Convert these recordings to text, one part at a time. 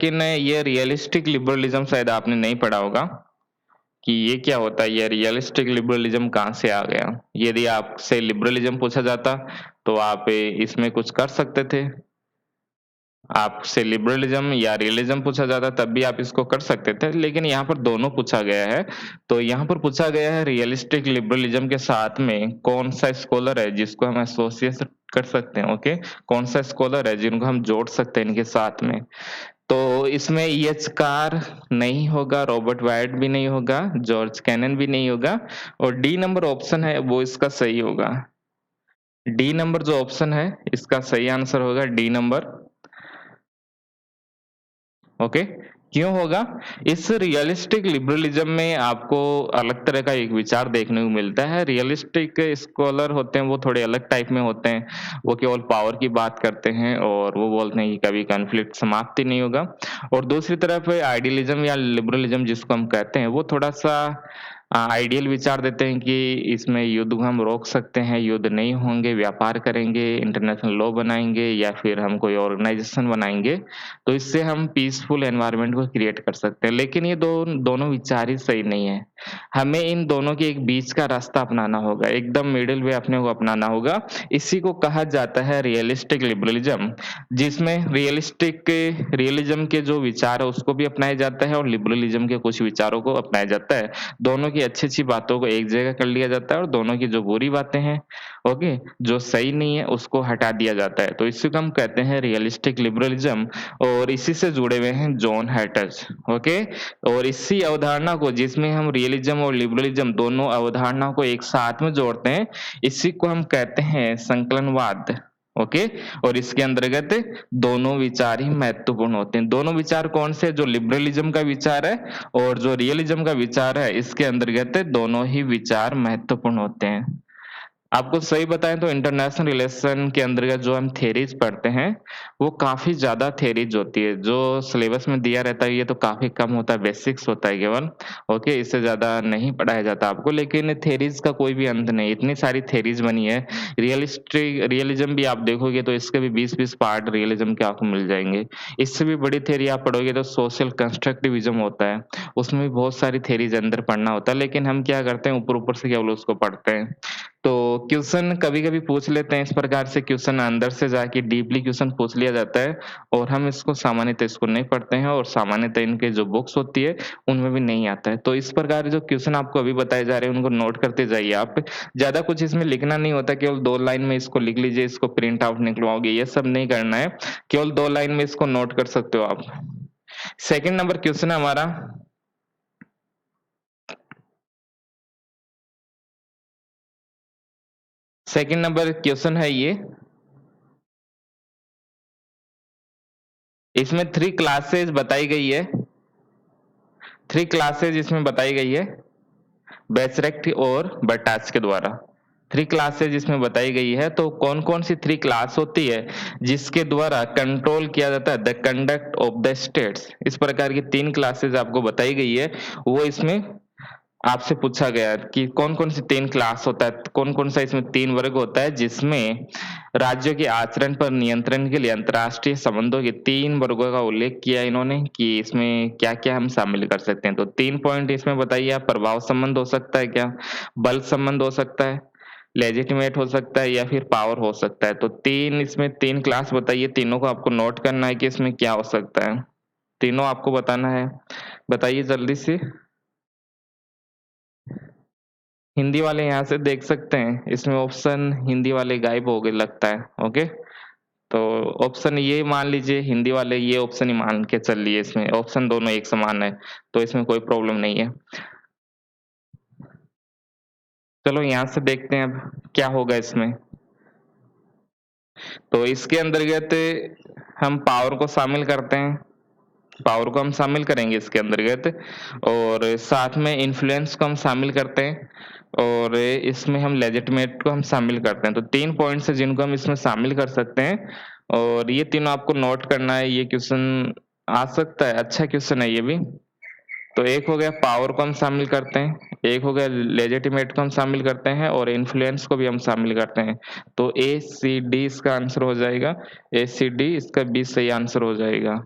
लेकिन ये realistic liberalism शायद आपने नहीं पढ़ा होगा कि ये क्या होता है, ये रियलिस्टिक लिबरलिज्म कहाँ से आ गया? यदि आपसे लिबरलिज्म पूछा जाता, तो आप इसमें कुछ कर सकते थे। आपसे लिबरलिज्म या रियलिज्म पूछा जाता तब भी आप इसको कर सकते थे, लेकिन यहाँ पर दोनों पूछा गया है। तो यहाँ पर पूछा गया है रियलिस्टिक लिबरलिज्म के साथ में कौन-सा स्कॉलर है जिसको हम एसोसिएट कर सकते हैं, ओके? कौन-सा स्कॉलर है जिनको हम जोड़ सकते हैं इनके साथ में। तो इसमें ईएच कार्र नहीं होगा, रॉबर्ट वाइट भी नहीं होगा, जॉर्ज कैनन भी नहीं होगा और डी नंबर ऑप्शन है वो इसका सही होगा। डी नंबर जो ऑप्शन है, इसका सही आंसर होगा डी नंबर। ओके, क्यों होगा? इस रियलिस्टिक लिबरलिज्म में आपको अलग तरह का एक विचार देखने को मिलता है। रियलिस्टिक स्कॉलर होते हैं, वो थोड़े अलग टाइप में होते हैं। वो केवल पावर की बात करते हैं और वो बोलते हैं कि कभी कॉन्फ्लिक्ट समाप्त ही नहीं होगा। और दूसरी तरफ आइडियलिज्म या लिबरलिज्म जिसको हम कहते हैं, वो थोड़ा-सा आइडियल विचार देते हैं कि इसमें युद्ध को हम रोक सकते हैं, युद्ध नहीं होंगे, व्यापार करेंगे, इंटरनेशनल लॉ बनाएँगे या फिर हम कोई ऑर्गनाइज़ेशन बनाएँगे। तो इससे हम पीसफुल एनवायरनमेंट को क्रिएट कर सकते हैं। लेकिन ये दोनों विचार ही सही नहीं है। हमें इन दोनों के एक बीच का रास्ता अपनाना होगा, एकदम मिडल वे अपने को अपनाना होगा। इसी को कहा जाता है रियलिस्टिक लिबरलिज्म, जिसमें रियलिज्म के जो विचार है उसको भी अपनाया जाता है और लिबरलिज्म के कुछ विचारों को अपनाया जाता है। दोनों की अच्छी-अच्छी बातों को एक जगह कर लिया जाता है और दोनों की जो बुरी बातें हैं, ओके, जो सही नहीं है उसको हटा दिया जाता है। तो इसी को हम कहते हैं रियलिस्टिक लिबरलिज्म और इसी से जुड़े हुए हैं जॉन हैटज, ओके? और इसी अवधारणा को जिसमें हम रियलिज्म और लिबरलिज्म दोनों अवधारणाओं को एक साथ में जोड़ते हैं, इसी को हम कहते हैं संकलनवाद, ओके? और इसके अंतर्गत दोनों विचार ही महत्वपूर्ण होते हैं। दोनों विचार कौन से? जो लिबरलिज्म का विचार है और जो रियलिज्म का विचार है, इसके अंतर्गत दोनों ही विचार महत्वपूर्ण होते हैं। आपको सही बताएँ तो इंटरनेशनल रिलेशन के अंतर्गत जो हम थ्योरीज़ पढ़ते हैं, वो काफ़ी ज़्यादा थ्योरीज़ होती है। जो सिलेबस में दिया रहता है ये तो काफ़ी कम होता है, बेसिक्स होता है केवल, ओके? इससे ज़्यादा नहीं पढ़ाया जाता आपको, लेकिन थ्योरीज़ का कोई भी अंत नहीं, इतनी सारी थ्योरीज़ बनी है। रियलिज़्म भी आप देखोगे तो इसके भी 20-20 पार्ट रियलिज़्म के आपको मिल जाएँगे। इससे भी बड़ी थ्योरी आप पढ़ोगे तो सोशल कंस्ट्रक्टिविज़्म होता है, उसमें भी बहुत सारी थ्योरीज़ अंदर पढ़ना होता है, लेकिन हम क्या करते हैं ऊपर-ऊपर से केवल उसको पढ़ते हैं। तो क्वेश्चन कभी-कभी पूछ लेते हैं इस प्रकार से क्वेश्चन अंदर से जाके डीपली क्वेश्चन पूछ लिया जाता है और हम इसको सामान्यतः इसको नहीं पढ़ते हैं और सामान्यतः इनके जो बुक्स होती है, उनमें भी नहीं आता है। तो इस प्रकार जो क्वेश्चन आपको अभी बताए जा रहे हैं, उनको नोट करते जाइए आप। ज़्यादा कुछ इसमें लिखना नहीं होता, केवल 2 लाइन में इसको लिख लीजिए, इसको प्रिंट आउट निकलवाओगे, ये सब नहीं करना है। केवल 2 लाइन में इसको नोट कर सकते हो आप। सेकंड नंबर क्वेश्चन है हमारा, सेकंड नंबर क्वेश्चन है ये, इसमें 3 क्लासेस बताई गई है, 3 क्लासेस इसमें बताई गई है, बेचरेक्ट और बर्टाच के द्वारा। 3 क्लासेस इसमें बताई गई है, तो कौन-कौन सी 3 क्लास होती है, जिसके द्वारा कंट्रोल किया जाता है the conduct of the states. इस प्रकार की 3 क्लासेस आपको बताई गई है, वो इसमें आपसे पूछा गया है कि कौन-कौन सी 3 क्लास होता है, कौन-कौन सा इसमें 3 वर्ग होता है, जिसमें राज्यों के आचरण पर नियंत्रण के लिए अंतर्राष्ट्रीय संबंधों के 3 वर्गों का उल्लेख किया इन्होंने कि इसमें क्या-क्या हम शामिल कर सकते हैं। तो 3 पॉइंट इसमें बताइए आप, प्रभाव संबंध हो सकता है क्या? बल संबंध हो सकता है, लेजिटिमेट हो सकता है या फिर पावर हो सकता है। तो 3 इसमें 3 क्लास बताइए, तीनों को आपको नोट करना है कि इसमें क्या हो सकता है। तीनों आपको बताना है, बताइए जल्दी से। हिंदी वाले यहाँ से देख सकते हैं, इसमें ऑप्शन हिंदी वाले गायब हो गए लगता है, ओके? तो ऑप्शन ये मान लीजिए हिंदी वाले ये ऑप्शन ही मान के चल लिए, इसमें ऑप्शन दोनों एक समान है, तो इसमें कोई प्रॉब्लम नहीं है। चलो यहाँ से देखते हैं अब क्या होगा इसमें। तो इसके अंतर्गत हम पावर को शामिल करते हैं, पावर को हम शामिल करेंगे इसके अंतर्गत और साथ में इन्फ्लुएंस को हम शामिल करते हैं और इसमें हम लेजिटिमेट को हम शामिल करते हैं। तो 3 पॉइंट्स हैं जिनको हम इसमें शामिल कर सकते हैं और ये तीनों आपको नोट करना है। ये क्वेश्चन आ सकता है, अच्छा क्वेश्चन है ये भी। तो एक हो गया पावर को हम शामिल करते हैं, एक हो गया लेजिटिमेट को हम शामिल करते हैं और इन्फ्लुएंस को भी हम शामिल करते हैं। तो ए, सी, डी इसका आंसर हो जाएगा। ए, सी, डी इसका बी सही आंसर हो जाएगा।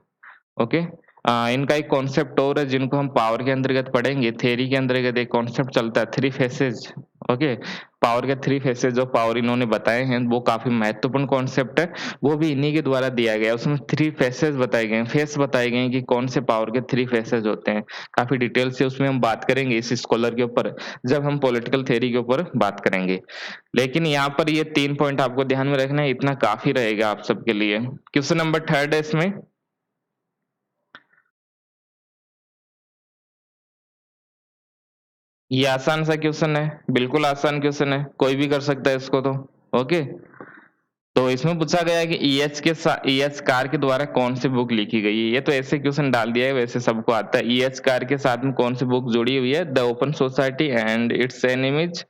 ओके? इनका एक कॉन्सेप्ट और है जिनको हम पावर के अंतर्गत पढ़ेंगे। थ्योरी के अंतर्गत एक कॉन्सेप्ट चलता है थ्री फेसेज। ओके, पावर के थ्री फेसेज जो पावर इन्होंने बताए हैं वो काफी महत्वपूर्ण कॉन्सेप्ट है, वो भी इन्हीं के द्वारा दिया गया है। उसमें थ्री फेसेज बताए गए हैं, फेस बताए गए हैं कि कौन से पावर के थ्री फेसेज होते हैं। काफी डिटेल से उसमें हम बात करेंगे इस स्कॉलर के ऊपर जब हम पॉलिटिकल थ्योरी के ऊपर बात करेंगे। लेकिन यहाँ पर ये 3 पॉइंट आपको ध्यान में रखना है, इतना काफी रहेगा आप सबके लिए। क्वेश्चन नंबर 3 है इसमें। ये आसान सा क्वेश्चन है, बिल्कुल आसान क्वेश्चन है, कोई भी कर सकता है इसको तो। ओके, तो इसमें पूछा गया है कि ईएच कार के द्वारा कौन सी बुक लिखी गई है। ये तो ऐसे क्वेश्चन डाल दिया है, वैसे सबको आता है। ईएच कार के साथ में कौन सी बुक जुड़ी हुई है? The open society and its enemies,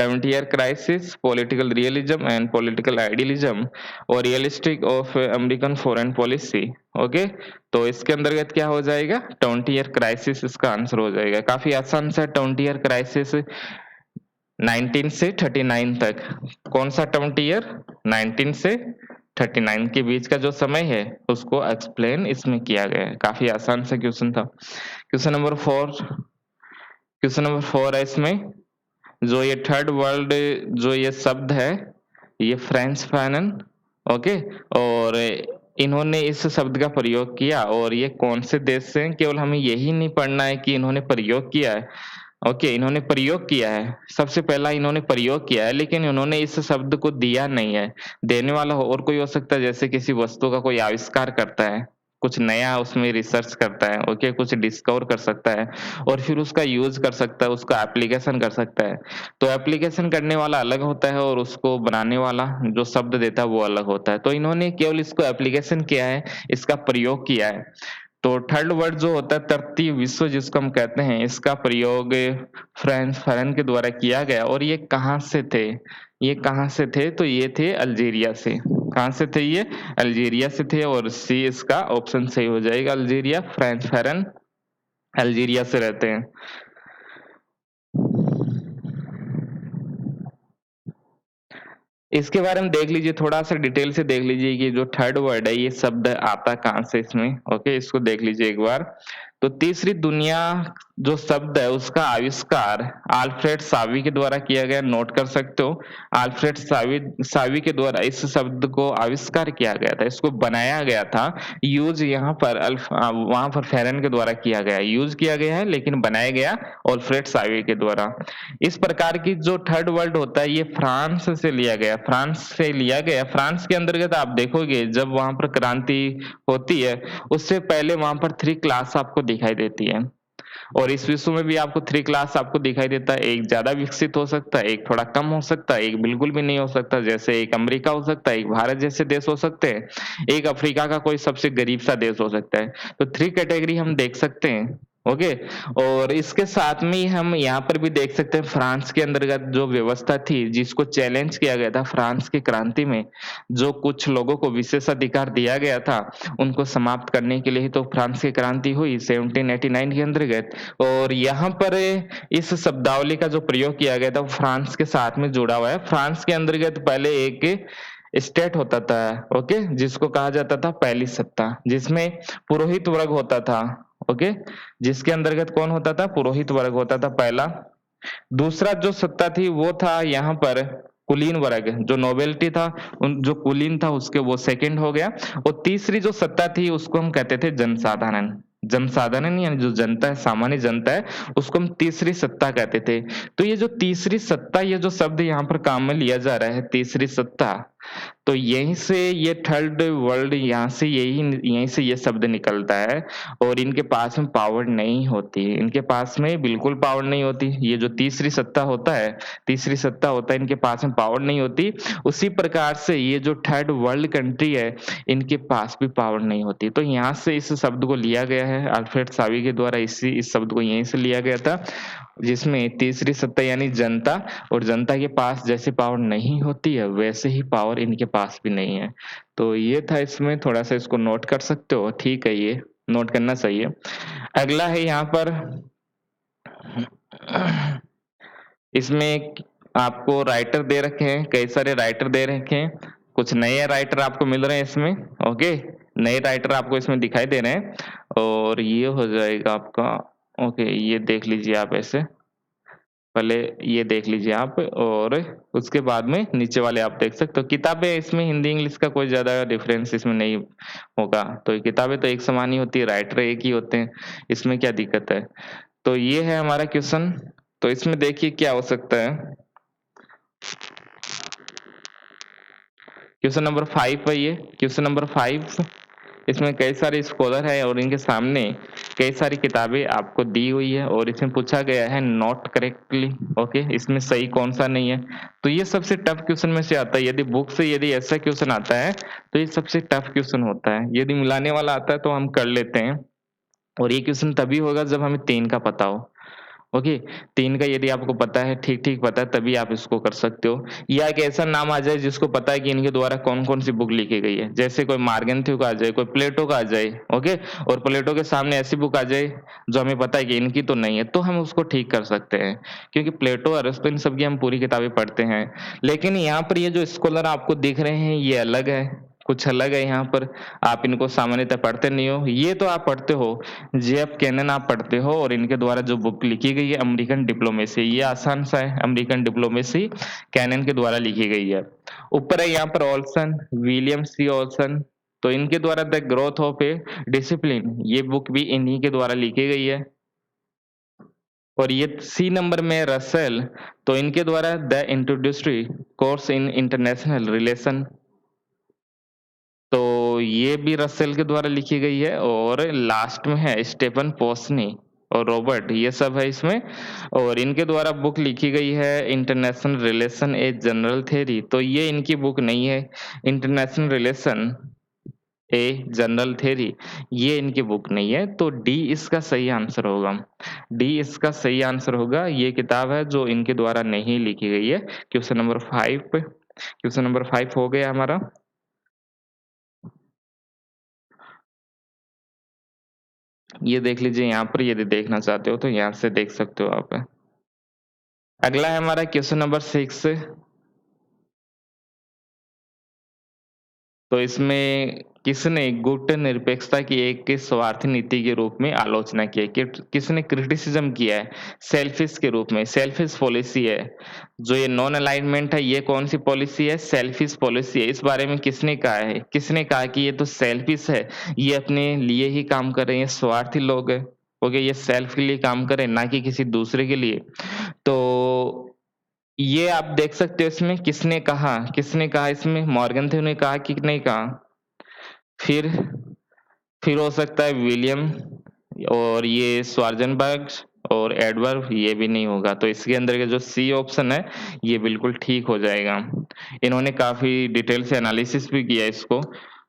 20 year crisis, political realism and political idealism, और realistic of American foreign policy. Okay, तो इसके अंतर्गत क्या हो जाएगा? 20 ईयर क्राइसिस इसका आंसर हो जाएगा। काफी आसान सा 20 ईयर क्राइसिस 19 से 39 तक। कौन सा 20 ईयर? 19 से 39 के बीच का जो समय है उसको एक्सप्लेन इसमें किया गया है। काफी आसान सा क्वेश्चन था। क्वेश्चन नंबर 4 है इसमें। जो ये थर्ड वर्ल्ड जो ये शब्द है, ये फ्रेंच फाइनन। ओके, और इन्होंने इस शब्द का प्रयोग किया, और ये कौन से देश से हैं? केवल हमें यही नहीं पढ़ना है कि इन्होंने प्रयोग किया है। ओके, इन्होंने प्रयोग किया है, सबसे पहला इन्होंने प्रयोग किया है, लेकिन इन्होंने इस शब्द को दिया नहीं है। देने वाला और कोई हो सकता है, जैसे किसी वस्तु का कोई आविष्कार करता है, कुछ नया उसमें रिसर्च करता है, ओके, कुछ डिस्कवर कर सकता है और फिर उसका यूज कर सकता है, उसका एप्लीकेशन कर सकता है। तो एप्लीकेशन करने वाला अलग होता है और उसको बनाने वाला जो शब्द देता है वो अलग होता है। तो इन्होंने केवल इसको एप्लीकेशन किया है, इसका प्रयोग किया है। तो थर्ड वर्ड जो होता है, तृतीय विश्व जिसको हम कहते हैं, इसका प्रयोग फ्रेंच फैरन के द्वारा किया गया। और ये कहाँ से थे? ये कहाँ से थे? तो ये थे अल्जीरिया से। कहाँ से थे ये? अल्जीरिया से थे, और सी इसका ऑप्शन सही हो जाएगा, अल्जीरिया। फ्रेंच फैरन अल्जीरिया से रहते हैं। इसके बारे में देख लीजिए, थोड़ा सा डिटेल से देख लीजिए कि जो थर्ड वर्ड है ये शब्द आता कहाँ से इसमें। ओके, इसको देख लीजिए एक बार। तो तीसरी दुनिया जो शब्द है उसका आविष्कार अल्फ्रेड सावी के द्वारा किया गया, नोट कर सकते हो। अल्फ्रेड सावी के द्वारा इस शब्द को आविष्कार किया गया था, इसको बनाया गया था। यूज यहाँ पर वहां पर फेरन के द्वारा किया गया, यूज किया गया है, लेकिन बनाया गया अल्फ्रेड सावी के द्वारा। इस प्रकार की जो थर्ड वर्ल्ड होता है ये फ्रांस से लिया गया, फ्रांस से लिया गया। फ्रांस के अंतर्गत आप देखोगे जब वहां पर क्रांति होती है, उससे पहले वहां पर 3 क्लास आपको दिखाई देती है। और इस विश्व में भी आपको 3 क्लास आपको दिखाई देता है। एक ज्यादा विकसित हो सकता है, एक थोड़ा कम हो सकता है, एक बिल्कुल भी नहीं हो सकता। जैसे एक अमेरिका हो सकता है, एक भारत जैसे देश हो सकते हैं, एक अफ्रीका का कोई सबसे गरीब सा देश हो सकता है। तो 3 कैटेगरी हम देख सकते हैं। ओके, और इसके साथ में ही हम यहाँ पर भी देख सकते हैं फ्रांस के अंतर्गत जो व्यवस्था थी जिसको चैलेंज किया गया था फ्रांस की क्रांति में, जो कुछ लोगों को विशेषाधिकार दिया गया था उनको समाप्त करने के लिए ही तो फ्रांस की क्रांति हुई 1789 के अंतर्गत। और यहाँ पर इस शब्दावली का जो प्रयोग किया गया था वो फ्रांस के साथ में जुड़ा हुआ है। फ्रांस के अंतर्गत पहले एक स्टेट होता था, ओके, जिसको कहा जाता था पहली सत्ता, जिसमें पुरोहित वर्ग होता था। ओके, जिसके अंतर्गत कौन होता था? पुरोहित वर्ग होता था पहला। दूसरा जो सत्ता थी वो था यहाँ पर कुलीन वर्ग, जो नोबेलिटी था, उन जो कुलीन था उसके वो सेकंड हो गया। और तीसरी जो सत्ता थी उसको हम कहते थे जनसाधारण। जनसाधारण यानी जो जनता है, सामान्य जनता है, उसको हम तीसरी सत्ता कहते थे। तो ये जो तीसरी सत्ता, ये जो शब्द यहाँ पर काम में लिया जा रहा है, तीसरी सत्ता, तो यहीं से ये थर्ड वर्ल्ड, यहाँ से यहीं से ये शब्द निकलता है। और इनके पास में पावर नहीं होती, इनके पास में बिल्कुल पावर नहीं होती। ये जो तीसरी सत्ता होता है, तीसरी सत्ता होता है, इनके पास में पावर नहीं होती। उसी प्रकार से ये जो थर्ड वर्ल्ड कंट्री है, इनके पास भी पावर नहीं होती। तो यहाँ से इस शब्द को लिया गया है अल्फ्रेड सावी के द्वारा, इस शब्द को यहीं से लिया गया था, जिसमें तीसरी सत्ता यानी जनता, और जनता के पास जैसे पावर नहीं होती है वैसे ही पावर इनके पास भी नहीं है। तो ये था इसमें, थोड़ा सा इसको नोट कर सकते हो, ठीक है, ये नोट करना चाहिए। अगला है यहाँ पर, इसमें आपको राइटर दे रखे हैं, कई सारे राइटर दे रखे हैं, कुछ नए राइटर आपको मिल रहे हैं इसमें। ओके, नए राइटर आपको इसमें दिखाई दे रहे हैं और ये हो जाएगा आपका ओके, ये देख लीजिए आप ऐसे। पहले ये देख लीजिए आप और उसके बाद में नीचे वाले आप देख सकते हो। किताबें इसमें हिंदी इंग्लिश का कोई ज़्यादा डिफरेंस इसमें नहीं होगा। तो ये किताबें तो एक समान ही होती है, राइटर एक ही होते हैं, इसमें क्या दिक्कत है? तो ये है हमारा क्वेश्चन। तो इसमें देखिए क्या हो सकता है। क्वेश्चन नंबर 5 है ये, क्वेश्चन नंबर 5। इसमें कई सारे स्कॉलर हैं और इनके सामने कई सारी किताबें आपको दी हुई है और इसमें पूछा गया है नॉट करेक्टली। ओके, इसमें सही कौन सा नहीं है। तो ये सबसे टफ क्वेश्चन में से आता है। यदि बुक से यदि ऐसा क्वेश्चन आता है तो ये सबसे टफ क्वेश्चन होता है। यदि मिलाने वाला आता है तो हम कर लेते हैं और ये क्वेश्चन तभी होगा जब हमें 3 का पता हो। ओके, 3 का यदि आपको पता है, ठीक-ठीक पता है, तभी आप इसको कर सकते हो। या एक ऐसा नाम आ जाए जिसको पता है कि इनके द्वारा कौन-कौन सी बुक लिखी गई है। जैसे कोई मार्गेंथ्यू का आ जाए, कोई प्लेटो का आ जाए, ओके? और प्लेटो के सामने ऐसी बुक आ जाए जो हमें पता है कि इनकी तो नहीं है, तो हम उसको ठीक कर सकते हैं। क्योंकि प्लेटो, अरस्तू इन सब की हम पूरी किताबें पढ़ते हैं। लेकिन यहाँ पर ये जो स्कॉलर आपको दिख रहे हैं, ये अलग है, कुछ अलग है यहाँ पर। आप इनको सामान्यतः पढ़ते नहीं हो। ये तो आप पढ़ते हो, जेएफ कैनन आप पढ़ते हो और इनके द्वारा जो बुक लिखी गई है अमेरिकन डिप्लोमेसी, ये आसान सा है। अमेरिकन डिप्लोमेसी कैनन के द्वारा लिखी गई है। ऊपर है यहाँ पर ऑल्सन, विलियम सी ऑल्सन। तो इनके द्वारा the growth of A discipline, ये बुक भी इन्हीं के द्वारा लिखी गई है। और ये सी नंबर में रसेल, तो इनके द्वारा the introductory course in international relation, तो ये भी रसेल के द्वारा लिखी गई है। और लास्ट में है स्टेफन पोस्नी और रॉबर्ट, ये सब है इसमें। और इनके द्वारा बुक लिखी गई है international relation a general theory, तो ये इनकी बुक नहीं है। International relation a general theory, ये इनकी बुक नहीं है। तो डी इसका सही आंसर होगा। डी इसका सही आंसर होगा। ये किताब है जो इनके द्वारा नहीं लिखी गई है। क्वेश्चन नंबर 5 पे, क्वेश्चन नंबर 5 हो गया हमारा। ये देख लीजिए यहाँ पर, यदि देखना चाहते हो तो यहाँ से देख सकते हो आप। अगला है हमारा क्वेश्चन नंबर 6। तो इसमें किसने गुट निरपेक्षता की एक स्वार्थी नीति के रूप में आलोचना की है? किसने क्रिटिसिज्म किया है सेल्फिश के रूप में? सेल्फिश पॉलिसी है जो ये नॉन अलाइनमेंट है, ये कौन सी पॉलिसी है? सेल्फिश पॉलिसी है। इस बारे में किसने कहा है? किसने कहा कि ये तो सेल्फिश है, ये अपने लिए ही काम कर रहे हैं, स्वार्थी लोग है। ओके, ये सेल्फ के लिए काम करे, ना कि किसी दूसरे के लिए। तो ये आप देख सकते हो इसमें किसने कहा इसमें? मॉर्गन ने कहा कि नहीं कहा? फिर फिर हो सकता है विलियम और ये स्वार्जनबर्ग और एडवर्ड, ये भी नहीं होगा। तो इसके अंदर का जो सी ऑप्शन है ये बिल्कुल ठीक हो जाएगा। इन्होंने काफ़ी डिटेल से एनालिसिस भी किया इसको,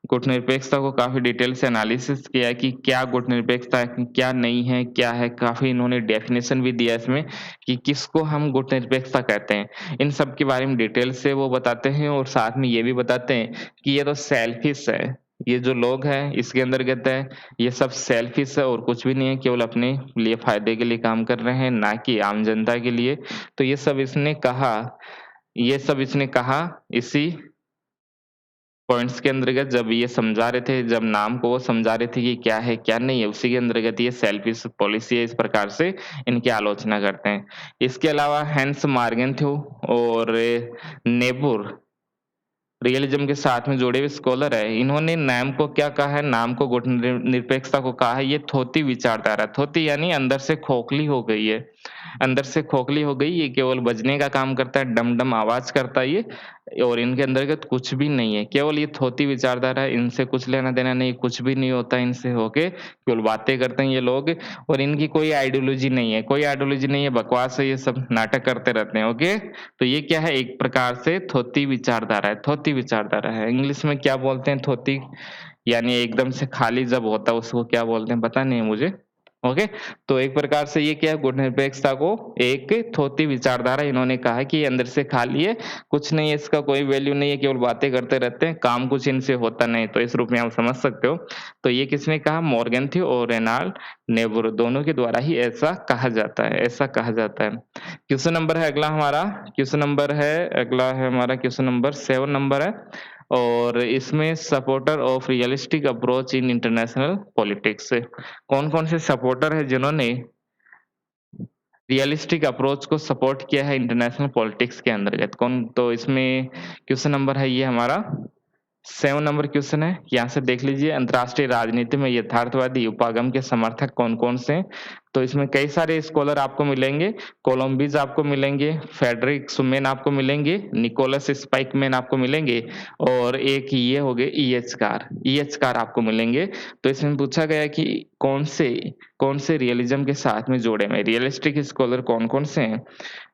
गुटनिरपेक्षता को काफ़ी डिटेल से एनालिसिस किया है कि क्या गुटनिरपेक्षता है, क्या नहीं है, क्या है। काफ़ी इन्होंने डेफिनेशन भी दिया इसमें कि किसको हम गुटनिरपेक्षता कहते हैं। इन सब के बारे में डिटेल से वो बताते हैं और साथ में ये भी बताते हैं कि ये तो सेल्फिश है। ये जो लोग हैं इसके अंदर कहते हैं ये सब सेल्फिश है और कुछ भी नहीं है, केवल अपने लिए फ़ायदे के लिए काम कर रहे हैं, ना कि आम जनता के लिए। तो ये सब इसने कहा इसी पॉइंट्स के अंतर्गत, जब ये समझा रहे थे, जब नाम को वो समझा रहे थे कि क्या है, क्या नहीं है, उसी के अंतर्गत ये सेल्फिश पॉलिसी है, इस प्रकार से इनकी आलोचना करते हैं। इसके अलावा हैंस मार्गेंथ्यू और नेबुर रियलिज्म के साथ में जुड़े हुए स्कॉलर है। इन्होंने नाम को क्या कहा है? नाम को गुटनिरपेक्षता को कहा है ये थोथी विचारधारा। थोथी यानी अंदर से खोखली हो गई है। अंदर से खोखली हो गई, ये केवल बजने का काम करता है, डम-डम आवाज़ करता है ये। और इनके अंतर्गत कुछ भी नहीं है, केवल ये थोथी विचारधारा है, इनसे कुछ लेना-देना नहीं, कुछ भी नहीं होता इनसे होके, केवल बातें करते हैं ये लोग। और इनकी कोई आइडियोलॉजी नहीं है, कोई आइडियोलॉजी नहीं है, बकवास है, ये सब नाटक करते रहते हैं, ओके? तो ये क्या है? एक प्रकार से थोथी विचारधारा है, थोथी विचारधारा है। इंग्लिश में क्या बोलते हैं थोथी? यानी एकदम से खाली जब होता है उसको क्या बोलते हैं पता नहीं है मुझे। ओके, तो एक प्रकार से ये क्या है? गुटनिरपेक्षता को एक थोथी विचारधारा इन्होंने कहा है कि ये अंदर से खाली है, कुछ नहीं है, इसका कोई वैल्यू नहीं है, केवल बातें करते रहते हैं, काम कुछ इनसे होता नहीं। तो इस रूप में आप समझ सकते हो। तो ये किसने कहा? मॉर्गेंथ्यू और रेनाल्ड नेबुर, दोनों के द्वारा ही ऐसा कहा जाता है, ऐसा कहा जाता है। क्वेश्चन नंबर है अगला हमारा, क्वेश्चन नंबर है अगला है हमारा क्वेश्चन नंबर 7 नंबर है। और इसमें supporter of realistic approach in international politics. कौन-कौन से सपोर्टर हैं जिन्होंने रियलिस्टिक अप्रोच को सपोर्ट किया है इंटरनेशनल पॉलिटिक्स के अंतर्गत? कौन तो इसमें क्वेश्चन नंबर है ये हमारा 7 नंबर क्वेश्चन है, यहाँ से देख लीजिए अंतर्राष्ट्रीय राजनीति में यथार्थवादी उपागम के समर्थक कौन-कौन से हैं? तो इसमें कई सारे स्कॉलर आपको मिलेंगे, कोलंबिस आपको मिलेंगे, फ्रेडरिक सुमेन आपको मिलेंगे, निकोलस स्पाइकमैन आपको मिलेंगे और एक ये हो गए ईएच कार आपको मिलेंगे। तो इसमें पूछा गया है कि कौन से रियलिज़्म के साथ में जोड़े हुए हैं, रियलिस्टिक स्कॉलर कौन-कौन से हैं?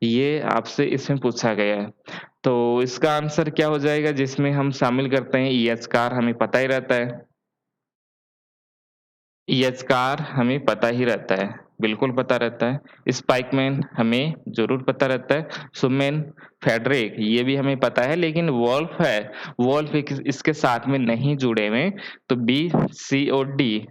ये आपसे इसमें पूछा गया है। तो इसका आंसर क्या हो जाएगा जिसमें हम शामिल करते हैं ईएचकार हमें पता ही रहता है। ईएचकार हमें पता ही रहता है, बिल्कुल पता रहता है। स्पाइकमैन हमें ज़रूर पता रहता है। सुमेन, फ्रेडरिक ये भी हमें पता है लेकिन वोल्फ है, वोल्फ इसके साथ में नहीं जुड़े हुए। तो बी, सी और डी,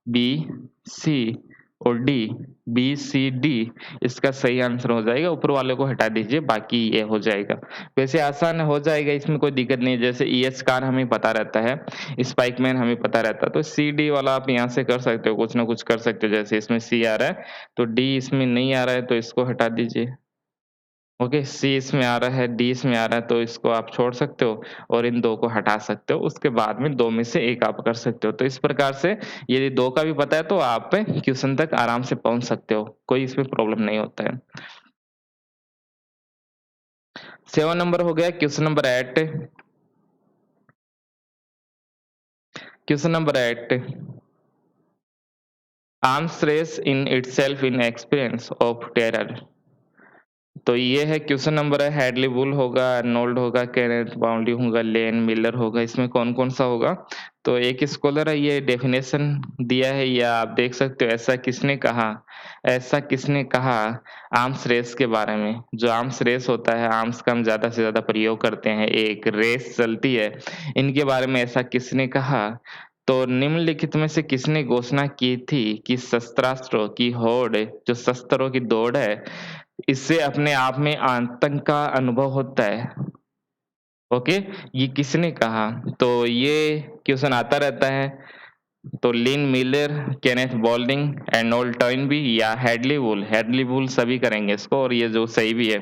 बी, सी और डी, बी, सी, डी इसका सही आंसर हो जाएगा। ऊपर वाले को हटा दीजिए, बाकी ये हो जाएगा। वैसे आसान हो जाएगा, इसमें कोई दिक्कत नहीं है। जैसे ईएच कार हमें पता रहता है, स्पाइकमैन हमें पता रहता है, तो सी, डी वाला आप यहाँ से कर सकते हो, कुछ ना कुछ कर सकते हो। जैसे इसमें सी आ रहा है, तो डी इसमें नहीं आ रहा है, तो इसको हटा दीजिए। ओके, सी इसमें आ रहा है, डी इसमें आ रहा है, तो इसको आप छोड़ सकते हो और इन 2 को हटा सकते हो। उसके बाद में 2 में से 1 आप कर सकते हो। तो इस प्रकार से यदि 2 का भी पता है तो आप क्वेश्चन तक आराम से पहुँच सकते हो, कोई इसमें प्रॉब्लम नहीं होता है। 7 नंबर हो गया question number 8। Question number 8, arms race in itself in experience of terror. तो ये है क्वेश्चन नंबर है, हैडली वुल होगा, अर्नोल्ड होगा, केनेथ बाउंडी होगा, लेन मिलर होगा, इसमें कौन-कौन सा होगा? तो एक स्कॉलर है, ये डेफिनेशन दिया है या आप देख सकते हो, ऐसा किसने कहा आर्म्स रेस के बारे में? जो आर्म्स रेस होता है, आर्म्स का हम ज़्यादा से ज़्यादा प्रयोग करते हैं, एक रेस चलती है, इनके बारे में ऐसा किसने कहा? तो निम्नलिखित में से किसने घोषणा की थी कि शस्त्रास्त्रों की होड़, जो शस्त्रों की दौड़ है, इससे अपने आप में आतंक का अनुभव होता है। ओके, ये किसने कहा? तो ये क्वेश्चन आता रहता है। तो लिन मिलर, केनेथ बॉल्डिंग, एर्नोल्ड टॉइनबी या हेडली वुल सभी करेंगे इसको और ये जो सही भी है।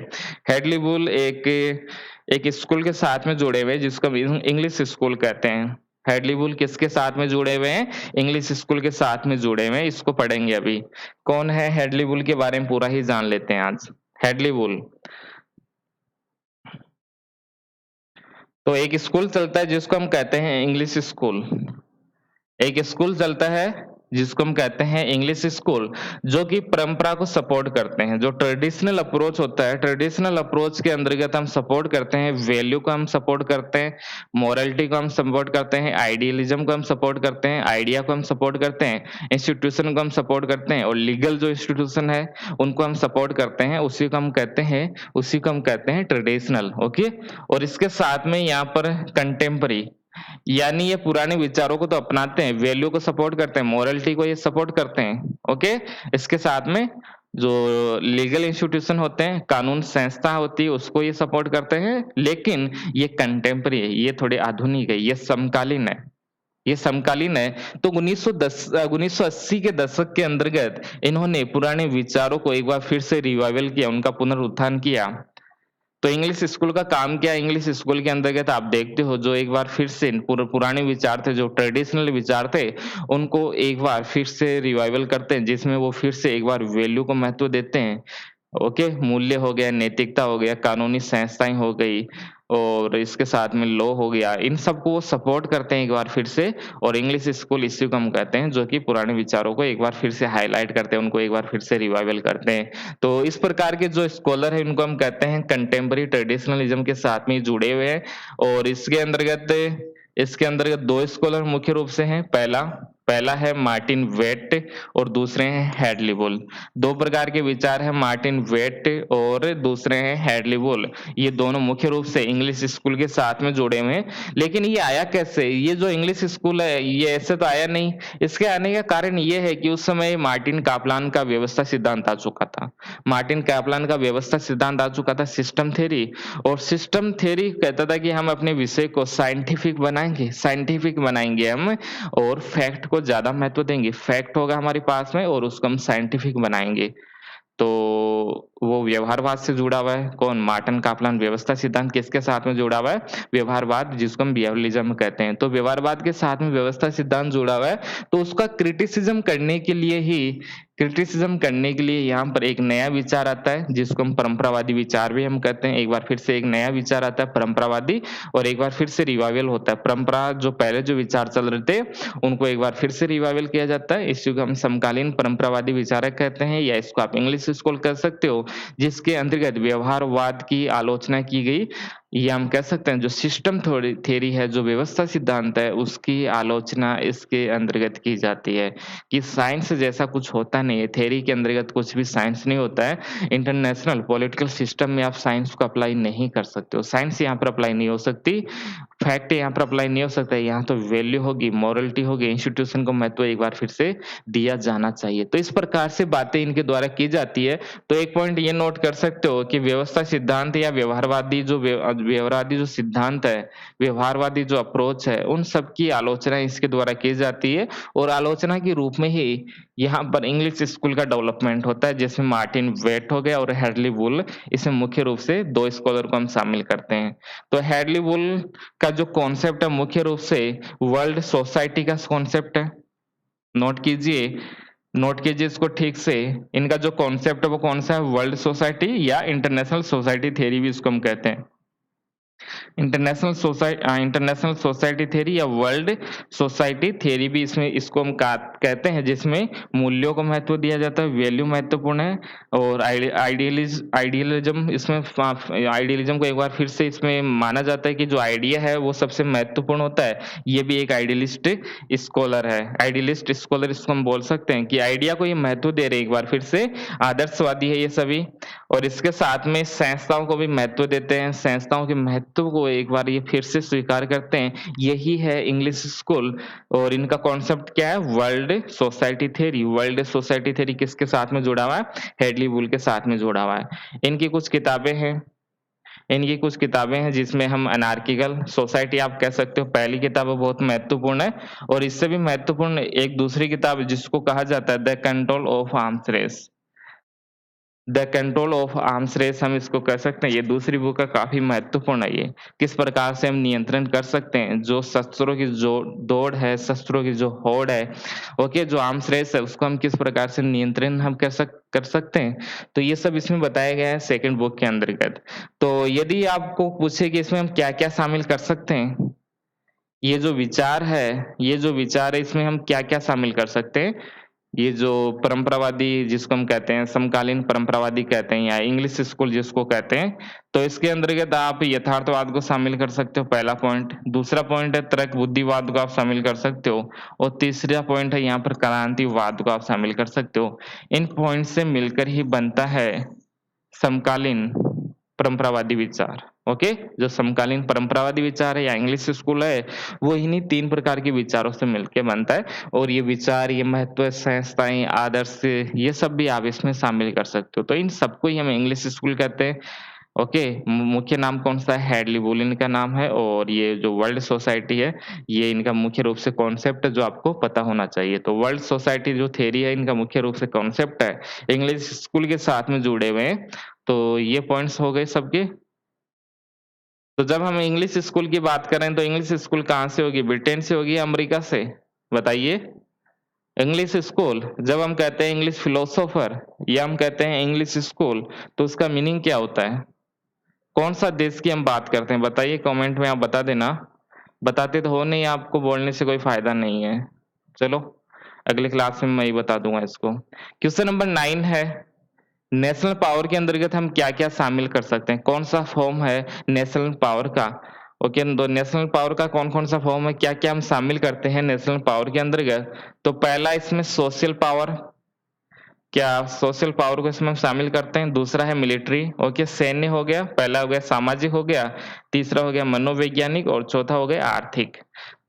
हेडली वुल एक स्कूल के साथ में जुड़े हुए हैं जिसको हम इंग्लिश स्कूल कहते हैं। हेडली वुल किसके साथ में जुड़े हुए हैं? इंग्लिश स्कूल के साथ में जुड़े हुए हैं, इसको पढ़ेंगे अभी। कौन है हेडली वुल के बारे में पूरा ही जान लेते हैं आज। हेडली वुल तो एक स्कूल चलता है जिसको हम कहते हैं इंग्लिश स्कूल। एक स्कूल चलता है जिसको हम कहते हैं इंग्लिश स्कूल, जो कि परंपरा को सपोर्ट करते हैं। जो ट्रेडिशनल अप्रोच होता है, ट्रेडिशनल अप्रोच के अंतर्गत हम सपोर्ट करते हैं, वैल्यू को हम सपोर्ट करते हैं, मोरालिटी को हम सपोर्ट करते हैं, आइडियलिज्म को हम सपोर्ट करते हैं, आइडिया को हम सपोर्ट करते हैं, इंस्टीट्यूशन को हम सपोर्ट करते हैं और लीगल जो इंस्टीट्यूशन है उनको हम सपोर्ट करते हैं। उसी को हम कहते हैं ट्रेडिशनल। ओके, और इसके साथ में यहाँ पर कंटेम्पररी, यानी ये पुराने विचारों को तो अपनाते हैं, वैल्यू को सपोर्ट करते हैं, मोरालिटी को ये सपोर्ट करते हैं। ओके, इसके साथ में जो लीगल इंस्टीट्यूशन होते हैं, कानून संस्था होती है, उसको ये सपोर्ट करते हैं, लेकिन ये कंटेम्पररी है, ये थोड़े आधुनिक है, ये समकालीन है। तो 1980 के दशक के अंतर्गत इन्होंने पुराने विचारों को एक बार फिर से रिवाइवल किया, उनका पुनरुत्थान किया। तो इंग्लिश स्कूल का काम क्या है? इंग्लिश स्कूल के अंतर्गत आप देखते हो जो एक बार फिर से पुराने विचार थे, जो ट्रेडिशनल विचार थे, उनको एक बार फिर से रिवाइवल करते हैं, जिसमें वो फिर से एक बार वैल्यू को महत्व देते हैं। ओके, मूल्य हो गया, नैतिकता हो गया, कानूनी संस्थाएँ हो गई और इसके साथ में लॉ हो गया, इन सबको वो सपोर्ट करते हैं एक बार फिर से। और इंग्लिश स्कूल इसी को हम कहते हैं, जो कि पुराने विचारों को एक बार फिर से हाइलाइट करते हैं, उनको एक बार फिर से रिवाइवल करते हैं। तो इस प्रकार के जो स्कॉलर हैं, इनको हम कहते हैं कंटेम्पररी ट्रेडिशनलिज्म के साथ में जुड़े हुए हैं। और इसके अंतर्गत 2 स्कॉलर मुख्य रूप से हैं। पहला पहला है मार्टिन वेट और दूसरे हैं हैडली वुल। 2 प्रकार के विचार हैं, मार्टिन वेट और दूसरे हैं हैडली वुल। ये दोनों मुख्य रूप से इंग्लिश स्कूल के साथ में जुड़े हुए हैं। लेकिन ये आया कैसे? ये जो इंग्लिश स्कूल है, ये ऐसे तो आया नहीं। इसके आने का कारण ये है कि उस समय मार्टिन कापलान का व्यवस्था सिद्धांत आ चुका था। मार्टिन कापलान का व्यवस्था सिद्धांत आ चुका था, सिस्टम थ्योरी। और सिस्टम थ्योरी कहता था कि हम अपने विषय को साइंटिफिक बनाएँगे हम, और फैक्ट को ज़्यादा महत्व देंगे। फैक्ट होगा हमारे पास में और उसको हम साइंटिफिक बनाएँगे। तो वो व्यवहारवाद से जुड़ा हुआ है। कौन? मार्टिन कापलान व्यवस्था सिद्धांत किसके साथ में जुड़ा हुआ है? व्यवहारवाद, जिसको हम बिहेवियरलिज्म कहते हैं। तो व्यवहारवाद के साथ में व्यवस्था सिद्धांत जुड़ा हुआ है, तो उसका क्रिटिसिज्म करने के लिए यहाँ पर एक नया विचार आता है, जिसको हम परंपरावादी विचार भी हम कहते हैं। एक बार फिर से एक नया विचार आता है परंपरावादी, और एक बार फिर से रिवाइवल होता है। परंपरा जो पहले जो विचार चल रहे थे, उनको एक बार फिर से रिवाइवल किया जाता है। इसी को हम समकालीन परंपरावादी विचारक कहते हैं, या इसको आप इंग्लिश स्कूल कह सकते हो, जिसके अंतर्गत व्यवहारवाद की आलोचना की गई। या हम कह सकते हैं जो सिस्टम थ्योरी है, जो व्यवस्था सिद्धांत है, उसकी आलोचना इसके अंतर्गत की जाती है कि साइंस जैसा कुछ होता नहीं है। थ्योरी के अंतर्गत कुछ भी साइंस नहीं होता है। इंटरनेशनल पॉलिटिकल सिस्टम में आप साइंस को अप्लाई नहीं कर सकते हो। साइंस यहाँ पर अप्लाई नहीं हो सकती, फैक्ट यहाँ पर अप्लाई नहीं हो सकता है। यहाँ तो वैल्यू होगी, मॉरलिटी होगी, इंस्टीट्यूशन को महत्व एक बार फिर से दिया जाना चाहिए। तो इस प्रकार से बातें इनके द्वारा की जाती है। तो एक पॉइंट ये नोट कर सकते हो कि व्यवस्था सिद्धांत या व्यवहारवादी जो सिद्धांत है, व्यवहारवादी जो अप्रोच है, उन सब की आलोचना इसके द्वारा की जाती है, और आलोचना के रूप में ही यहाँ पर इंग्लिश स्कूल का डेवलपमेंट होता है, जिसमें मार्टिन वेट हो गया और हैडली वुल, इसमें मुख्य रूप से 2 स्कॉलर को हम शामिल करते हैं। तो हैडली वुल का जो कॉन्सेप्ट है, मुख्य रूप से वर्ल्ड सोसाइटी का कॉन्सेप्ट है। नोट कीजिए, नोट कीजिए इसको ठीक से। इनका जो कॉन्सेप्ट है वो कौन सा है? वर्ल्ड सोसाइटी, या इंटरनेशनल सोसाइटी थ्योरी भी इसको हम कहते हैं। इंटरनेशनल सोसाइटी थ्योरी या वर्ल्ड सोसाइटी थ्योरी भी इसमें इसको हम कहते हैं, जिसमें मूल्यों को महत्व दिया जाता है, वैल्यू महत्वपूर्ण है, और आइडियलिज्म इसमें आइडियलिज्म को एक बार फिर से इसमें माना जाता है कि जो आइडिया है वो सबसे महत्वपूर्ण होता है। ये भी एक आइडियलिस्ट स्कॉलर है। आइडियलिस्ट स्कॉलर इसको हम बोल सकते हैं कि आइडिया को ये महत्व दे रहे हैं। एक बार फिर से आदर्शवादी है ये सभी, और इसके साथ में संस्थाओं को भी महत्व देते हैं। संस्थाओं के महत्व को एक बार ये फिर से स्वीकार करते हैं। यही है इंग्लिश स्कूल, और इनका कॉन्सेप्ट क्या है? World society theory. World society theory किसके साथ में जुड़ा हुआ है? हेडली वुल के साथ में जुड़ा हुआ है। इनकी कुछ किताबें हैं जिसमें हम अनार्किकल सोसाइटी आप कह सकते हो, पहली किताब बहुत महत्वपूर्ण है। और इससे भी महत्वपूर्ण एक दूसरी किताब है जिसको कहा जाता है the control of arms race. The control of arms race हम इसको कह सकते हैं। ये दूसरी बुक है, काफी महत्वपूर्ण है ये। किस प्रकार से हम नियंत्रण कर सकते हैं जो शस्त्रों की जो दौड़ है, शस्त्रों की जो होड़ है, ओके, जो आर्म्स रेस है, उसको हम किस प्रकार से नियंत्रण हम कर सकते हैं। तो ये सब इसमें बताया गया है सेकंड बुक के अंतर्गत। तो यदि आपको पूछे कि इसमें हम क्या क्या शामिल कर सकते हैं, ये जो विचार है इसमें हम क्या क्या शामिल कर सकते हैं। ये जो परंपरावादी जिसको हम कहते हैं, समकालीन परंपरावादी कहते हैं, या इंग्लिश स्कूल जिसको कहते हैं, तो इसके अंतर्गत आप यथार्थवाद को शामिल कर सकते हो, पहला पॉइंट। दूसरा पॉइंट है तर्क बुद्धिवाद को आप शामिल कर सकते हो, और तीसरा पॉइंट है यहाँ पर क्रांतिवाद को आप शामिल कर सकते हो। इन पॉइंट से मिलकर ही बनता है समकालीन परंपरावादी विचार। ओके, जो समकालीन परंपरावादी विचार है या इंग्लिश स्कूल है, वो इन्हीं 3 प्रकार के विचारों से मिलके बनता है। और ये विचार, ये महत्व, संस्थाएं, आदर्श, ये सब भी आप इसमें शामिल कर सकते हो। तो इन सबको ही हम इंग्लिश स्कूल कहते हैं। ओके, मुख्य नाम कौन सा है? हैडली वुल इनका नाम है, और ये जो वर्ल्ड सोसाइटी है, ये इनका मुख्य रूप से कॉन्सेप्ट है जो आपको पता होना चाहिए। तो वर्ल्ड सोसाइटी जो थ्योरी है, इनका मुख्य रूप से कॉन्सेप्ट है, इंग्लिश स्कूल के साथ में जुड़े हुए हैं। तो ये पॉइंट्स हो गए सबके। तो जब हम इंग्लिश स्कूल की बात करें, तो इंग्लिश स्कूल कहाँ से होगी? ब्रिटेन से होगी या अमेरिका से? बताइए। इंग्लिश स्कूल, जब हम कहते हैं इंग्लिश फिलोसोफर या हम कहते हैं इंग्लिश स्कूल, तो उसका मीनिंग क्या होता है? कौन सा देश की हम बात करते हैं? बताइए, कमेंट में आप बता देना। बताते तो हो नहीं, आपको बोलने से कोई फायदा नहीं है। चलो, अगले क्लास में मैं ही बता दूंगा इसको। क्वेश्चन नंबर 9 है, नेशनल पावर के अंतर्गत हम क्या क्या शामिल कर सकते हैं? कौन सा फॉर्म है नेशनल पावर का? ओके, तो नेशनल पावर का कौन-कौन सा फॉर्म है, क्या-क्या हम शामिल करते हैं नेशनल पावर के अंतर्गत? तो पहला इसमें सोशल पावर, क्या सोशल पावर को इसमें हम शामिल करते हैं? दूसरा है मिलिट्री, ओके, सैन्य हो गया, पहला हो गया सामाजिक हो गया, तीसरा हो गया मनोवैज्ञानिक और चौथा हो गया आर्थिक।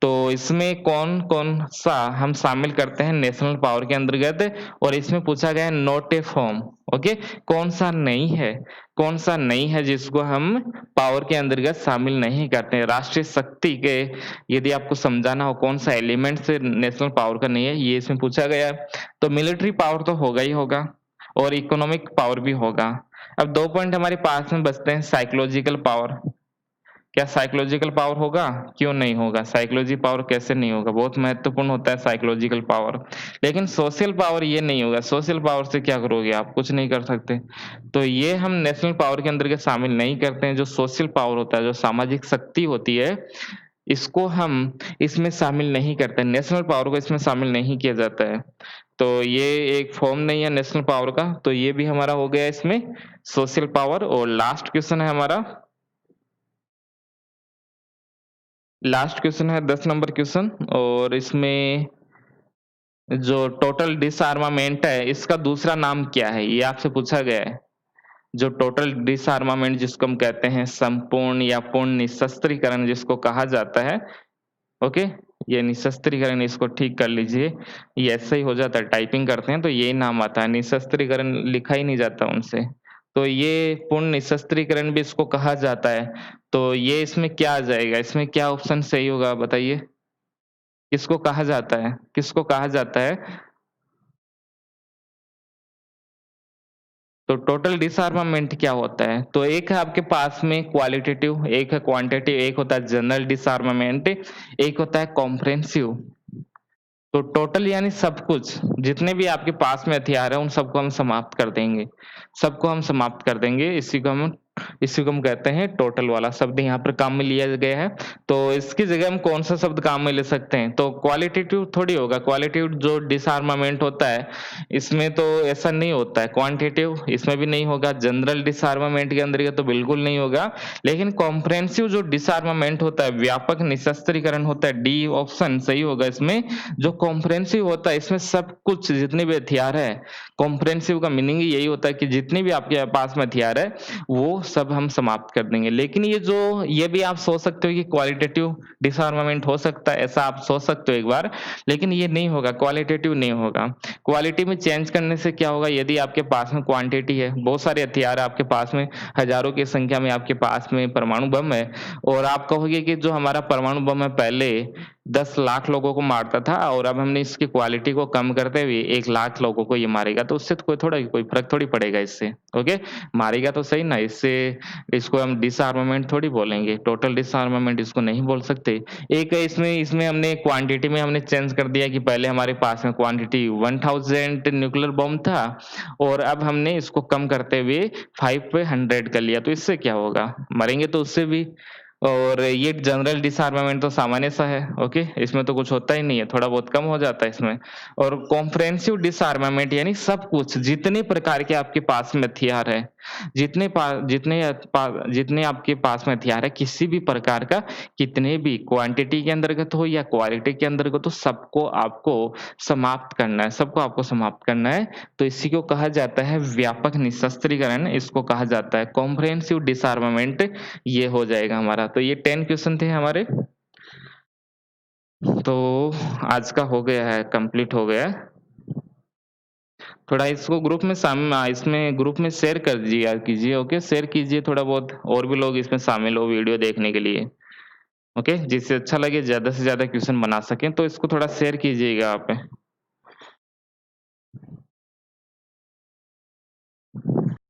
तो इसमें कौन-कौन सा हम शामिल करते हैं नेशनल पावर के अंतर्गत? और इसमें पूछा गया है नोट ए फॉर्म, ओके, कौन-सा नहीं है? कौन-सा नहीं है जिसको हम पावर के अंतर्गत शामिल नहीं करते हैं? राष्ट्रीय शक्ति के यदि आपको समझाना हो कौन-सा एलिमेंट्स नेशनल पावर का नहीं है, ये इसमें पूछा गया है। तो मिलिट्री पावर तो होगा ही होगा और इकोनॉमिक पावर भी होगा। अब 2 पॉइंट हमारे पास में बचते हैं, साइकोलॉजिकल पावर। क्या साइकोलॉजिकल पावर होगा? क्यों नहीं होगा? साइकोलॉजी पावर कैसे नहीं होगा? बहुत महत्वपूर्ण होता है साइकोलॉजिकल पावर। लेकिन सोशल पावर ये नहीं होगा, सोशल पावर से क्या करोगे आप? कुछ नहीं कर सकते। तो ये हम नेशनल पावर के अंतर्गत शामिल नहीं करते हैं, जो सोशल पावर होता है, जो सामाजिक शक्ति होती है, इसको हम इसमें शामिल नहीं करते, नेशनल पावर को इसमें शामिल नहीं किया जाता है। तो ये एक फॉर्म नहीं है नेशनल पावर का, तो ये भी हमारा हो गया इसमें सोशल पावर। और लास्ट क्वेश्चन है 10 नंबर क्वेश्चन, और इसमें जो टोटल डिसआर्मामेंट है, इसका दूसरा नाम क्या है? ये आपसे पूछा गया है। जो टोटल डिसआर्मामेंट जिसको हम कहते हैं, संपूर्ण या पूर्ण निशस्त्रीकरण जिसको कहा जाता है, ओके, ये निशस्त्रीकरण, इसको ठीक कर लीजिए। ये ऐसे ही हो जाता है, टाइपिंग करते हैं तो यही नाम आता है, निशस्त्रीकरण लिखा ही नहीं जाता उनसे। तो ये पूर्ण निशस्त्रीकरण भी इसको कहा जाता है। तो ये इसमें क्या आ जाएगा? इसमें क्या ऑप्शन सही होगा बताइए? किसको कहा जाता है? किसको कहा जाता है? तो टोटल डिसआर्मामेंट क्या होता है? तो एक है आपके पास में क्वालिटेटिव, एक है क्वांटिटेटिव, एक होता है जनरल डिसआर्मामेंट, एक होता है कॉम्प्रिहेंसिव। तो टोटल यानी सब कुछ, जितने भी आपके पास में हथियार है उन सबको हम समाप्त कर देंगे। सबको हम समाप्त कर देंगे, इसी को हम कहते हैं टोटल वाला शब्द यहाँ पर काम में लिया गया है। तो इसकी जगह हम कौन सा शब्द काम में ले सकते हैं? तो क्वालिटेटिव थोड़ी होगा, क्वालिटेटिव जो डिसआर्मामेंट होता है इसमें तो ऐसा नहीं होता है, क्वांटिटेटिव इसमें भी नहीं होगा, जनरल डिसआर्मामेंट के अंतर्गत तो बिल्कुल नहीं होगा। लेकिन कॉम्प्रिहेंसिव जो डिसआर्मामेंट होता है, व्यापक निशस्त्रीकरण होता है, डी ऑप्शन सही होगा इसमें। जो कॉम्प्रिहेंसिव होता है इसमें सब कुछ, जितने भी हथियार है, कॉम्प्रिहेंसिव का मीनिंग ही यही होता है कि जितने भी आपके पास में हथियार है वो सब हम समाप्त कर देंगे। लेकिन ये भी आप सोच सकते हो कि क्वालिटेटिव डिसआर्मामेंट हो सकता है, ऐसा आप सोच सकते हो एक बार, लेकिन ये नहीं होगा, क्वालिटेटिव नहीं होगा। क्वालिटी में चेंज करने से क्या होगा? यदि आपके पास में क्वांटिटी है, बहुत सारे हथियार है आपके पास में, हजारों की संख्या में आपके पास में परमाणु बम है, और आप कहोगे कि जो हमारा परमाणु बम है पहले 10 लाख लोगों को मारता था और अब हमने इसकी क्वालिटी को कम करते हुए 1 लाख लोगों को ये मारेगा, तो उससे तो कोई फर्क थोड़ी पड़ेगा इससे, ओके? मारेगा तो सही ना, इससे इसको हम डिसआर्मामेंट थोड़ी बोलेंगे, टोटल डिसआर्मामेंट इसको नहीं बोल सकते। एक है इसमें इसमें हमने क्वांटिटी में हमने चेंज कर दिया कि पहले हमारे पास में क्वांटिटी 1000 न्यूक्लियर बॉम्ब था और अब हमने इसको कम करते हुए 5 पे 100 कर लिया, तो इससे क्या होगा? मरेंगे तो उससे भी। और ये जनरल डिसआर्मामेंट तो सामान्य सा है, ओके, इसमें तो कुछ होता ही नहीं है, थोड़ा बहुत कम हो जाता है इसमें। और कॉम्प्रिहेंसिव डिसआर्मामेंट यानी सब कुछ, जितने प्रकार के आपके पास में हथियार है, जितने आपके पास में हथियार है, किसी भी प्रकार का, कितने भी क्वांटिटी के अंतर्गत हो या क्वालिटी के अंतर्गत हो, सबको आपको समाप्त करना है, सबको आपको समाप्त करना है। तो इसी को कहा जाता है व्यापक निशस्त्रीकरण, इसको कहा जाता है कॉम्प्रिहेंसिव डिसआर्मामेंट, ये हो जाएगा हमारा। तो ये 10 क्वेश्चन थे हमारे। तो आज का हो गया है, कंप्लीट हो गया है। थोड़ा इसको इसमें ग्रुप में शेयर कर दिया कीजिए, ओके? शेयर कीजिए थोड़ा बहुत, और भी लोग इसमें शामिल हो वीडियो देखने के लिए, ओके? जिससे अच्छा लगे, ज़्यादा से ज़्यादा क्वेश्चन बना सकें, तो इसको थोड़ा शेयर कीजिएगा आप।